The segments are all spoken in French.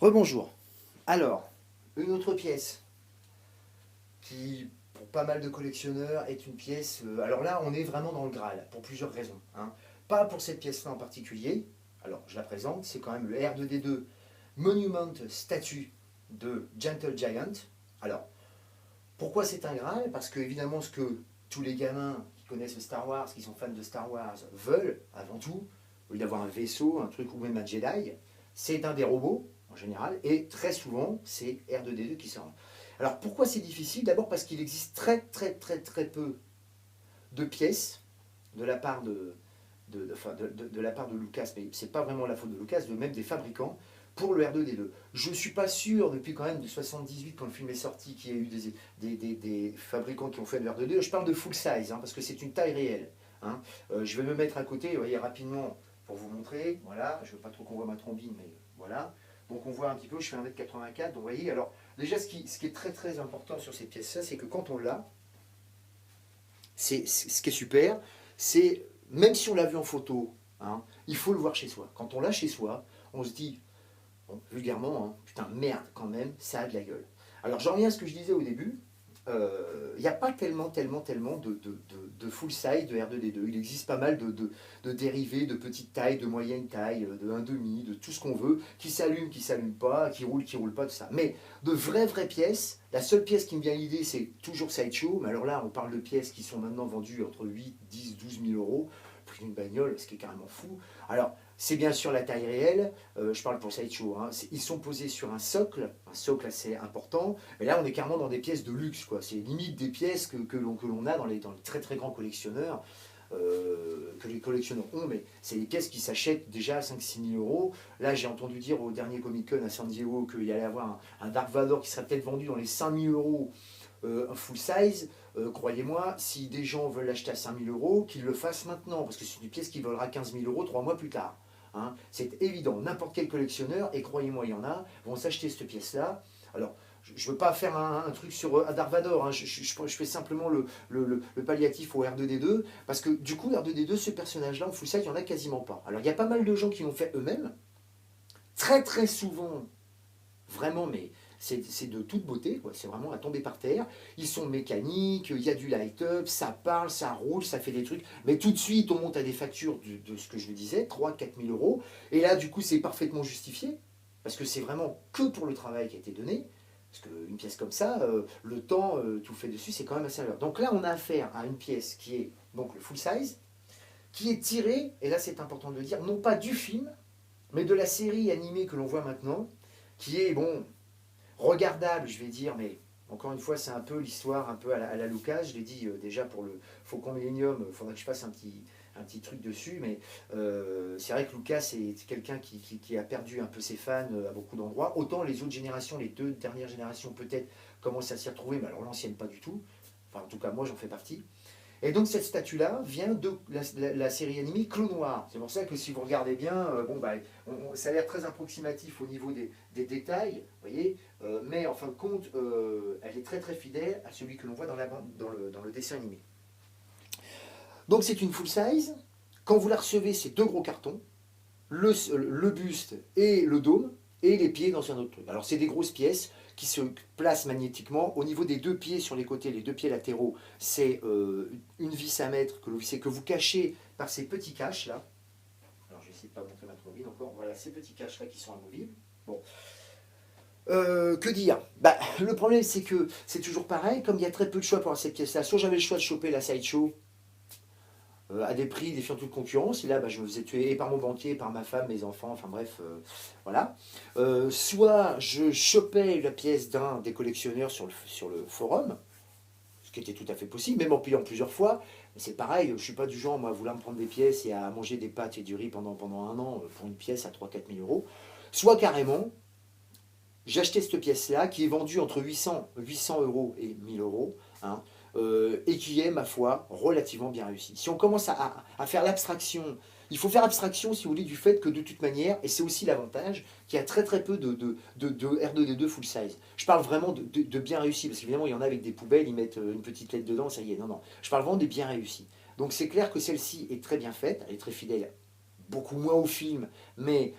Rebonjour. Alors, une autre pièce qui, pour pas mal de collectionneurs, est une pièce. Alors là, on est vraiment dans le Graal, pour plusieurs raisons, hein. Pas pour cette pièce-là en particulier. Alors, je la présente, c'est quand même le R2D2 Monument Statue de Gentle Giant. Alors, pourquoi c'est un Graal? Parce que, évidemment, ce que tous les gamins qui connaissent Star Wars, qui sont fans de Star Wars, veulent, avant tout, au lieu d'avoir un vaisseau, un truc ou même un Jedi, c'est un des robots, en général, et très souvent, c'est R2D2 qui sort. Alors, pourquoi c'est difficile? D'abord parce qu'il existe très peu de pièces de la part de la part de Lucas, mais c'est pas vraiment la faute de Lucas, de même des fabricants, pour le R2D2. Je suis pas sûr, depuis quand même de 78, quand le film est sorti, qu'il y ait eu des fabricants qui ont fait le R2D2. Je parle de full size, hein, parce que c'est une taille réelle, hein. Je vais me mettre à côté, vous voyez, rapidement, pour vous montrer. Voilà, je veux pas trop qu'on voit ma trombine, mais voilà. Donc on voit un petit peu, je fais 1m84, donc vous voyez, alors déjà ce qui est très important sur ces pièces-là, c'est que quand on l'a, ce qui est super, c'est, même si on l'a vu en photo, hein, il faut le voir chez soi. Quand on l'a chez soi, on se dit, bon, vulgairement, hein, putain, merde, quand même, ça a de la gueule. Alors j'en reviens à ce que je disais au début. Il n'y a pas tellement de full size de R2D2. Il existe pas mal de dérivés de petite taille, de moyenne taille, de 1,5, de tout ce qu'on veut, qui s'allument pas, qui roulent pas, tout ça. Mais de vraies pièces, la seule pièce qui me vient à l'idée, c'est toujours Sideshow. Mais alors là, on parle de pièces qui sont maintenant vendues entre 8, 10, 12 000 euros. Prix d'une bagnole, ce qui est carrément fou. Alors, c'est bien sûr la taille réelle, je parle pour Sideshow, hein. Ils sont posés sur un socle assez important, mais là on est carrément dans des pièces de luxe, quoi. C'est limite des pièces que l'on a dans les très grands collectionneurs, que les collectionneurs ont, mais c'est des pièces qui s'achètent déjà à 5-6 000 euros. Là j'ai entendu dire au dernier Comic Con à San Diego qu'il y allait avoir un Dark Vador qui serait peut-être vendu dans les 5 000 euros, un full size. Croyez-moi, si des gens veulent l'acheter à 5 000 euros, qu'ils le fassent maintenant, parce que c'est une pièce qui valera 15 000 euros 3 mois plus tard, hein. C'est évident, n'importe quel collectionneur, et croyez-moi, il y en a, vont s'acheter cette pièce-là. Alors, je ne veux pas faire un truc sur Dark Vador, hein. Je fais simplement le palliatif au R2D2, parce que du coup, R2D2, ce personnage-là, en full size, il n'y en a quasiment pas. Alors, il y a pas mal de gens qui l'ont fait eux-mêmes, très souvent, vraiment, mais c'est de toute beauté, quoi. C'est vraiment à tomber par terre. Ils sont mécaniques, il y a du light-up, ça parle, ça roule, ça fait des trucs. Mais tout de suite, on monte à des factures de ce que je vous disais, 3 000 à 4 000 euros. Et là, du coup, c'est parfaitement justifié, parce que c'est vraiment que pour le travail qui a été donné. Parce qu'une pièce comme ça, le temps, tout fait dessus, c'est quand même assez valeur. Donc là, on a affaire à une pièce qui est donc le full size, qui est tirée, et là c'est important de le dire, non pas du film, mais de la série animée que l'on voit maintenant, qui est, bon, regardable, je vais dire, mais encore une fois, c'est un peu l'histoire un peu à la Lucas. Je l'ai dit déjà pour le Faucon Millennium, il faudrait que je fasse un petit truc dessus, mais c'est vrai que Lucas est quelqu'un qui a perdu un peu ses fans à beaucoup d'endroits. Autant les autres générations, les deux dernières générations peut-être, commencent à s'y retrouver, mais alors l'ancienne pas du tout. Enfin, en tout cas, moi j'en fais partie. Et donc cette statue-là vient de la série animée Clos Noir. C'est pour ça que si vous regardez bien, bon, bah, ça a l'air très approximatif au niveau des détails, vous voyez, mais en fin de compte, elle est très fidèle à celui que l'on voit dans le dessin animé. Donc c'est une full size. Quand vous la recevez, c'est deux gros cartons, le buste et le dôme, et les pieds dans un autre truc. Alors c'est des grosses pièces qui se placent magnétiquement. Au niveau des deux pieds sur les côtés, les deux pieds latéraux, c'est une vis à mettre que vous cachez par ces petits caches là. Alors je vais essayer de ne pas montrer ma trombine encore. Voilà ces petits caches là qui sont amovibles. Bon. Que dire, bah, le problème c'est que c'est toujours pareil, comme il y a très peu de choix pour cette pièce là. Soit j'avais le choix de choper la Sideshow à des prix défiant toute concurrence. Et là, bah, je me faisais tuer et par mon banquier, et par ma femme, mes enfants, enfin bref, voilà. Soit je chopais la pièce d'un des collectionneurs sur le forum, ce qui était tout à fait possible, même en payant plusieurs fois. Mais c'est pareil, je ne suis pas du genre, moi, à vouloir me prendre des pièces et à manger des pâtes et du riz pendant un an pour une pièce à 3 000 à 4 000 euros. Soit carrément, j'achetais cette pièce-là qui est vendue entre 800 euros et 1000 euros, hein, et qui est, ma foi, relativement bien réussi. Si on commence à faire l'abstraction, il faut faire abstraction, si vous voulez, du fait que de toute manière, et c'est aussi l'avantage, qu'il y a très peu de R2D2 full size. Je parle vraiment de bien réussi, parce qu'évidemment, il y en a avec des poubelles, ils mettent une petite lettre dedans, ça y est, non. Je parle vraiment des bien réussis. Donc c'est clair que celle-ci est très bien faite, elle est très fidèle, beaucoup moins au film, mais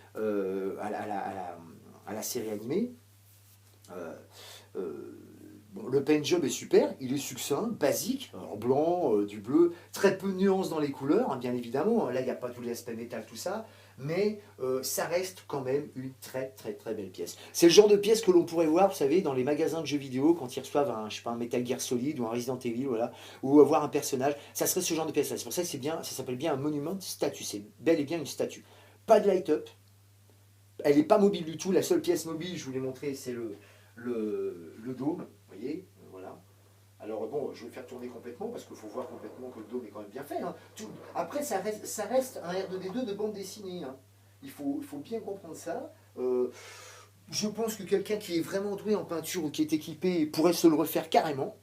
à la série animée. Euh, bon, le paint job est super, il est succinct, basique, en blanc, du bleu, très peu de nuances dans les couleurs, hein, bien évidemment. Là, il n'y a pas tous les aspects métal, tout ça, mais ça reste quand même une très très très belle pièce. C'est le genre de pièce que l'on pourrait voir, vous savez, dans les magasins de jeux vidéo quand ils reçoivent un, je sais pas, un Metal Gear Solid ou un Resident Evil, voilà, ou voir un personnage. Ça serait ce genre de pièce. C'est pour ça que c'est bien, ça s'appelle bien un monument statue. C'est bel et bien une statue. Pas de light-up. Elle n'est pas mobile du tout. La seule pièce mobile, je vous l'ai montré, c'est le dôme. Vous voyez, voilà. Alors bon, je vais le faire tourner complètement parce qu'il faut voir complètement que le dôme est quand même bien fait. Hein. Après, ça reste un R2D2 de bande dessinée. Hein. Il faut bien comprendre ça. Je pense que quelqu'un qui est vraiment doué en peinture ou qui est équipé pourrait se le refaire carrément.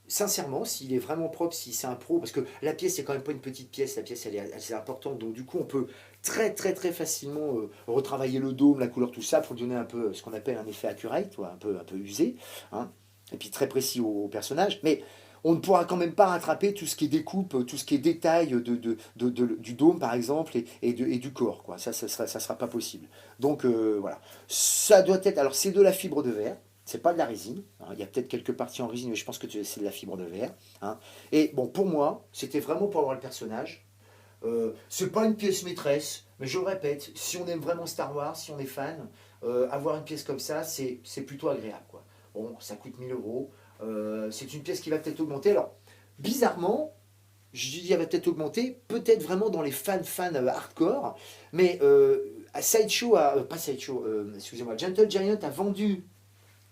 Sincèrement, s'il est vraiment propre, si c'est un pro, parce que la pièce c'est quand même pas une petite pièce, la pièce elle est assez importante, donc du coup on peut très très très facilement retravailler le dôme, la couleur, tout ça, pour donner un peu ce qu'on appelle un effet accurate, un peu usé, hein, et puis très précis au personnage, mais on ne pourra quand même pas rattraper tout ce qui est découpe, tout ce qui est détail du dôme par exemple, et du corps, quoi. Ça sera pas possible. Donc voilà, ça doit être, alors c'est de la fibre de verre, c'est pas de la résine, hein. Il y a peut-être quelques parties en résine, mais je pense que c'est de la fibre de verre, hein. Et bon, pour moi, c'était vraiment pour avoir le personnage. C'est pas une pièce maîtresse, mais je le répète, si on aime vraiment Star Wars, si on est fan, avoir une pièce comme ça, c'est plutôt agréable, quoi. Bon, ça coûte 1000 euros. C'est une pièce qui va peut-être augmenter. Alors, bizarrement, je dis elle va peut-être augmenter, peut-être vraiment dans les fans hardcore, mais Sideshow pas Sideshow, excusez-moi, Gentle Giant a vendu,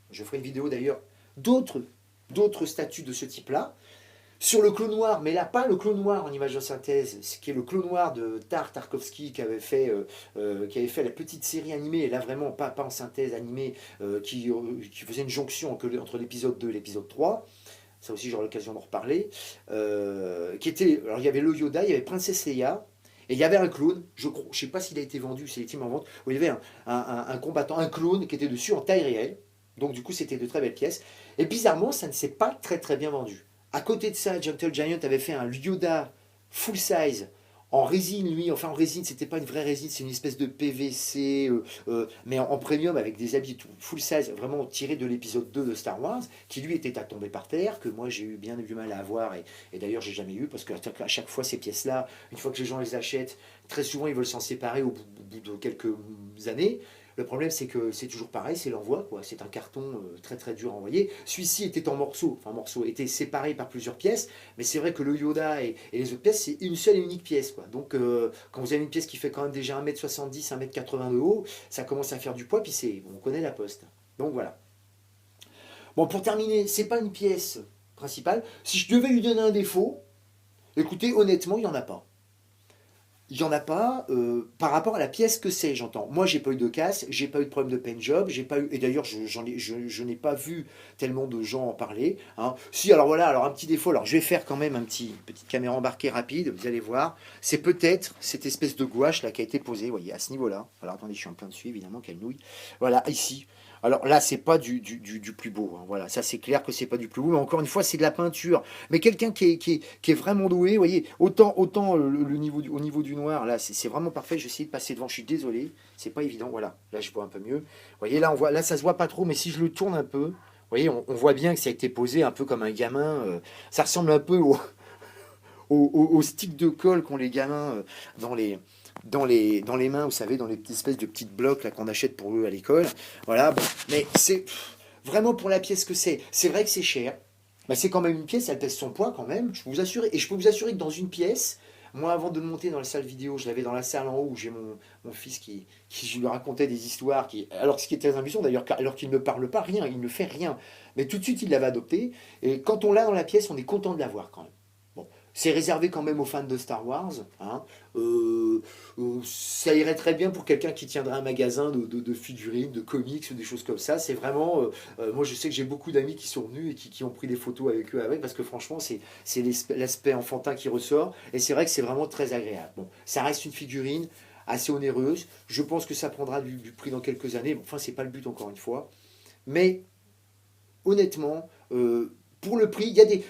je ferai une vidéo d'ailleurs, d'autres statues de ce type-là, sur le clone noir, mais là pas le clone noir en image de synthèse, ce qui est le clone noir de Tarkovsky qui avait fait la petite série animée, et là vraiment pas en synthèse animée, qui faisait une jonction entre l'épisode 2 et l'épisode 3. Ça aussi j'aurai l'occasion d'en reparler. Alors il y avait le Yoda, il y avait Princesse Leia, et il y avait un clone, je ne sais pas s'il a été vendu, s'il est en vente, où il y avait un combattant, un clone qui était dessus en taille réelle. Donc du coup c'était de très belles pièces. Et bizarrement ça ne s'est pas très très bien vendu. À côté de ça, Gentle Giant avait fait un Yoda full size en résine, lui. Enfin, en résine, c'était pas une vraie résine, c'est une espèce de PVC, mais en premium avec des habits full size, vraiment tiré de l'épisode 2 de Star Wars, qui lui était à tomber par terre, que moi j'ai eu bien du mal à avoir, et d'ailleurs j'ai jamais eu, parce qu'à chaque fois ces pièces-là, une fois que les gens les achètent, très souvent ils veulent s'en séparer au bout de quelques années. Le problème, c'est que c'est toujours pareil, c'est l'envoi, quoi. C'est un carton très très dur à envoyer. Celui-ci était en morceaux, était séparé par plusieurs pièces, mais c'est vrai que le Yoda et les autres pièces, c'est une seule et unique pièce, quoi. Donc, quand vous avez une pièce qui fait quand même déjà 1m70, 1m80 de haut, ça commence à faire du poids, puis on connaît la poste. Donc voilà. Bon, pour terminer, c'est pas une pièce principale. Si je devais lui donner un défaut, écoutez, honnêtement, il n'y en a pas. Il n'y en a pas par rapport à la pièce que c'est, j'entends. Moi, j'ai pas eu de casse, j'ai pas eu de problème de paint job, j'ai pas eu, et d'ailleurs, je n'ai pas vu tellement de gens en parler, hein. Si, alors voilà, alors un petit défaut, alors je vais faire quand même petite caméra embarquée rapide, vous allez voir, c'est peut-être cette espèce de gouache là qui a été posée, vous voyez, à ce niveau-là. Alors attendez, je suis en plein dessus, évidemment, quelle nouille. Voilà, ici. Alors là, c'est pas du plus beau, hein. Voilà, ça c'est clair que c'est pas du plus beau, mais encore une fois, c'est de la peinture. Mais quelqu'un qui est vraiment doué, vous voyez, autant le niveau au niveau du noir, là, c'est vraiment parfait. Je vais essayer de passer devant, je suis désolé, c'est pas évident. Voilà, là je vois un peu mieux. Vous voyez, là ça se voit pas trop, mais si je le tourne un peu, vous voyez, on voit bien que ça a été posé un peu comme un gamin. Ça ressemble un peu au stick de colle qu'ont les gamins dans les mains, vous savez, dans les petites espèces de petites blocs là qu'on achète pour eux à l'école. Voilà, bon, mais c'est vraiment pour la pièce que c'est. C'est vrai que c'est cher. Bah, c'est quand même une pièce, elle pèse son poids quand même, je peux vous assurer. Et je peux vous assurer que dans une pièce, moi avant de monter dans la salle vidéo, je l'avais dans la salle en haut où j'ai mon fils qui je lui racontais des histoires, alors ce qui est très amusant d'ailleurs, alors qu'il ne parle pas rien, il ne fait rien. Mais tout de suite il l'avait adopté. Et quand on l'a dans la pièce, on est content de l'avoir quand même. Bon, c'est réservé quand même aux fans de Star Wars, hein. Ça irait très bien pour quelqu'un qui tiendrait un magasin de figurines, de comics, des choses comme ça. C'est vraiment... moi, je sais que j'ai beaucoup d'amis qui sont venus et qui ont pris des photos avec eux, parce que franchement, c'est l'aspect enfantin qui ressort. Et c'est vrai que c'est vraiment très agréable. Bon, ça reste une figurine assez onéreuse. Je pense que ça prendra du prix dans quelques années. Bon, enfin, c'est pas le but, encore une fois. Mais, honnêtement... pour le prix, il y a des.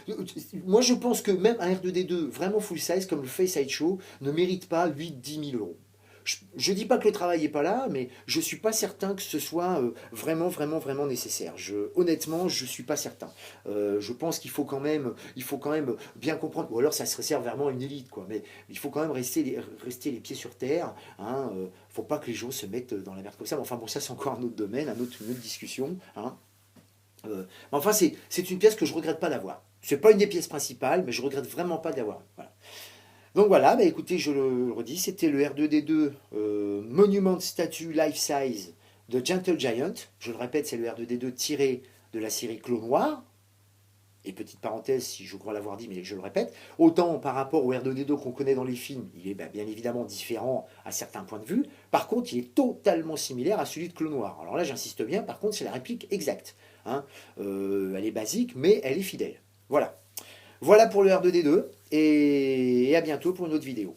Moi, je pense que même un R2D2 vraiment full size, comme le fait Sideshow, ne mérite pas 8-10 000 euros. Je dis pas que le travail n'est pas là, mais je suis pas certain que ce soit vraiment nécessaire. Honnêtement, je suis pas certain. Je pense qu'il faut quand même bien comprendre, ou alors ça se réserve vraiment à une élite, quoi. Mais il faut quand même rester les pieds sur terre. Hein, faut pas que les gens se mettent dans la merde comme ça. Mais enfin bon, ça c'est encore un autre domaine, une autre discussion. Hein. Mais enfin, c'est une pièce que je regrette pas d'avoir. C'est pas une des pièces principales, mais je regrette vraiment pas d'avoir. Voilà. Donc voilà, bah écoutez, je le redis, c'était le R2D2 Monument Statue Life Size de Gentle Giant. Je le répète, c'est le R2D2 tiré de la série Clos Noir. Et petite parenthèse, si je crois l'avoir dit, mais je le répète, autant par rapport au R2D2 qu'on connaît dans les films, il est bien évidemment différent à certains points de vue. Par contre, il est totalement similaire à celui de Clos Noir. Alors là, j'insiste bien, par contre, c'est la réplique exacte. Hein. Elle est basique, mais elle est fidèle. Voilà. Voilà pour le R2D2, et à bientôt pour une autre vidéo.